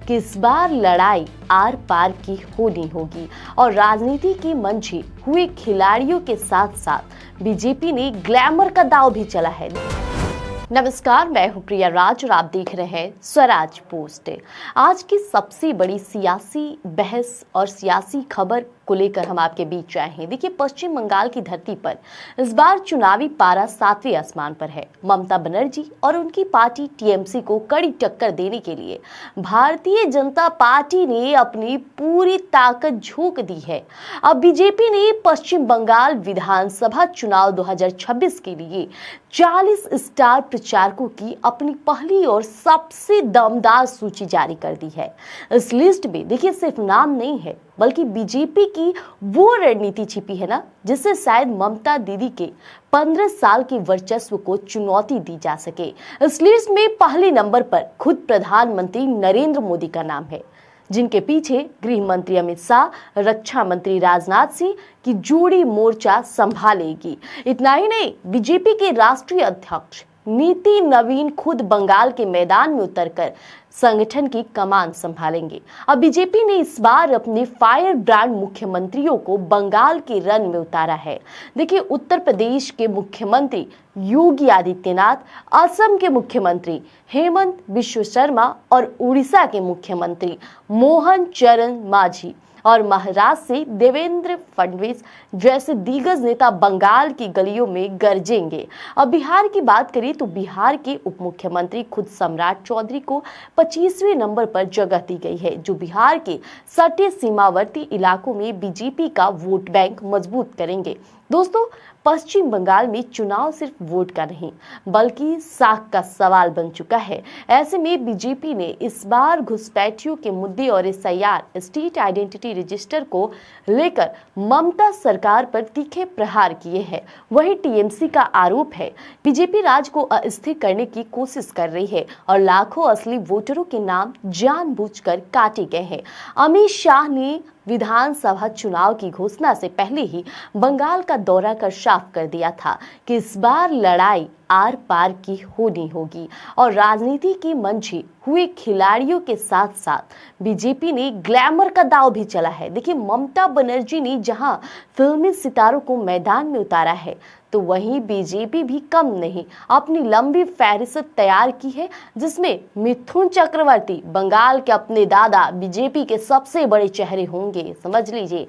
कि इस बार लड़ाई आर पार की होनी होगी और राजनीति की मंझे हुए खिलाड़ियों के साथ साथ बीजेपी ने ग्लैमर का दांव भी चला है। नमस्कार, मैं हूं प्रिया राज और आप देख रहे हैं स्वराज पोस्ट। आज की सबसे बड़ी सियासी बहस और सियासी खबर को लेकर हम आपके बीच आए हैं। देखिए, पश्चिम बंगाल की धरती पर इस बार चुनावी पारा 7वें आसमान पर है। ममता बनर्जी और उनकी पार्टी टीएमसी को कड़ी टक्कर देने के लिए भारतीय जनता पार्टी ने अपनी पूरी ताकत झोंक दी है। अब बीजेपी ने पश्चिम बंगाल विधानसभा चुनाव 2026 के लिए 40 स्टार प्रचारकों की अपनी पहली और सबसे दमदार सूची जारी कर दी है। इस लिस्ट में देखिए, सिर्फ नाम नहीं है बल्कि बीजेपी की वो रणनीति छिपी है ना, जिससे शायद ममता दीदी के 15 साल के वर्चस्व को चुनौती दी जा सके। इस लिस्ट में पहले नंबर पर खुद प्रधानमंत्री नरेंद्र मोदी का नाम है, जिनके पीछे गृह मंत्री अमित शाह, रक्षा मंत्री राजनाथ सिंह की जोड़ी मोर्चा संभालेगी। इतना ही नहीं, बीजेपी के राष्ट्रीय अध्यक्ष नीति नवीन खुद बंगाल के मैदान में उतरकर संगठन की कमान संभालेंगे। अब बीजेपी ने इस बार अपने फायर ब्रांड मुख्यमंत्रियों को बंगाल के रण में उतारा है। देखिए, उत्तर प्रदेश के मुख्यमंत्री योगी आदित्यनाथ, असम के मुख्यमंत्री हेमंत बिश्व शर्मा और उड़ीसा के मुख्यमंत्री मोहन चरण मांझी और महाराष्ट्र से देवेंद्र फडणवीस जैसे दिग्गज नेता बंगाल की गलियों में गरजेंगे। अब बिहार की बात करें तो बिहार के उप मुख्यमंत्री खुद सम्राट चौधरी को 25वें नंबर पर जगह दी गई है, जो बिहार के सटे सीमावर्ती इलाकों में बीजेपी का वोट बैंक मजबूत करेंगे। दोस्तों, पश्चिम बंगाल में चुनाव सिर्फ वोट का नहीं बल्कि साख का सवाल बन चुका है। ऐसे में बीजेपी ने इस बार घुसपैठियों के मुद्दे और एसआईआर स्टेट आइडेंटिटी रजिस्टर को लेकर ममता सरकार पर तीखे प्रहार किए हैं। वहीं टीएमसी का आरोप है बीजेपी राज्य को अस्थिर करने की कोशिश कर रही है और लाखों असली वोटरों के नाम जानबूझकर काटे गए हैं। अमित शाह ने विधानसभा चुनाव की घोषणा से पहले ही बंगाल का दौरा कर साफ कर दिया था कि इस बार लड़ाई आर पार की होनी होगी और राजनीति की मंझे हुए खिलाड़ियों के साथ साथ बीजेपी ने ग्लैमर का दांव भी चला है। देखिए, ममता बनर्जी ने जहां फिल्मी सितारों को मैदान में उतारा है, तो वहीं बीजेपी भी कम नहीं अपनी लंबी फहरिस्त तैयार की है, जिसमें मिथुन चक्रवर्ती बंगाल के अपने दादा बीजेपी के सबसे बड़े चेहरे होंगे। समझ लीजिए,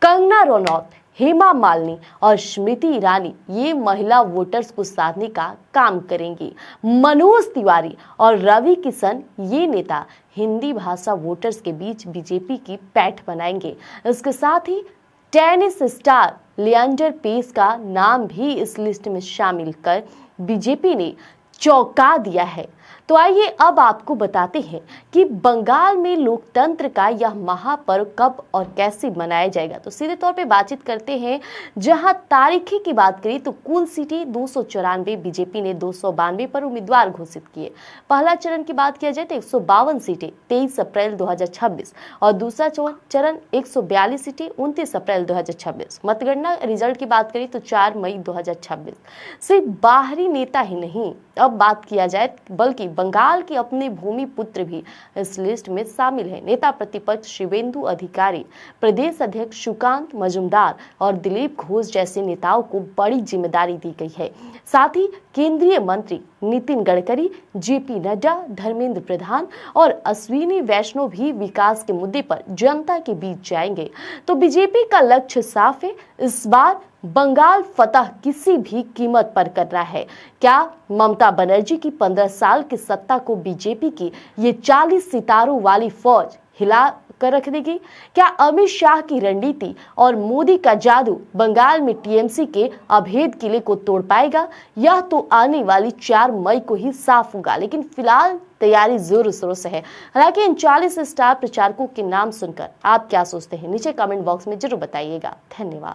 कंगना रनौत, हेमा मालिनी और स्मृति ईरानी ये महिला वोटर्स को साधने का काम करेंगी। मनोज तिवारी और रवि किशन ये नेता हिंदी भाषा वोटर्स के बीच बीजेपी की पैठ बनाएंगे। इसके साथ ही टेनिस स्टार लिएंडर पेस का नाम भी इस लिस्ट में शामिल कर बीजेपी ने चौंका दिया है। तो आइए अब आपको बताते हैं कि बंगाल में लोकतंत्र का यह महापर्व कब और कैसे मनाया जाएगा। तो सीधे तौर पे बातचीत करते हैं। जहां तारीखी की बात करें तो कुल सीटें 294, बीजेपी ने 292 पर उम्मीदवार घोषित किए। पहला चरण की बात किया जाए तो 152 सीटें 23 अप्रैल 2026 और दूसरा चरण 142 सीटें 29 अप्रैल 2026। मतगणना रिजल्ट की बात करें तो 4 मई 2026। सिर्फ बाहरी नेता ही नहीं, अब बात किया जाए बल्कि बंगाल के अपने भूमि पुत्र भी इस लिस्ट में शामिल हैं। नेता प्रतिपक्ष शिवेंदु अधिकारी, प्रदेश अध्यक्ष सुकांत मजूमदार और दिलीप घोष जैसे नेताओं को बड़ी जिम्मेदारी दी गई है। साथ ही केंद्रीय मंत्री नितिन गडकरी, जेपी नड्डा, धर्मेंद्र प्रधान और अश्विनी वैष्णव भी विकास के मुद्दे पर जनता के बीच जाएंगे। तो बीजेपी का लक्ष्य साफ है, इस बार बंगाल फतह किसी भी कीमत पर करना है। क्या ममता बनर्जी की 15 साल की सत्ता को बीजेपी की ये 40 सितारों वाली फौज हिला कर रख देगी? क्या अमित शाह की रणनीति और मोदी का जादू बंगाल में टीएमसी के अभेद किले को तोड़ पाएगा? यह तो आने वाली 4 मई को ही साफ होगा, लेकिन फिलहाल तैयारी जोरों शोरों से है। हालांकि इन 40 स्टार प्रचारकों के नाम सुनकर आप क्या सोचते हैं, नीचे कमेंट बॉक्स में जरूर बताइएगा। धन्यवाद।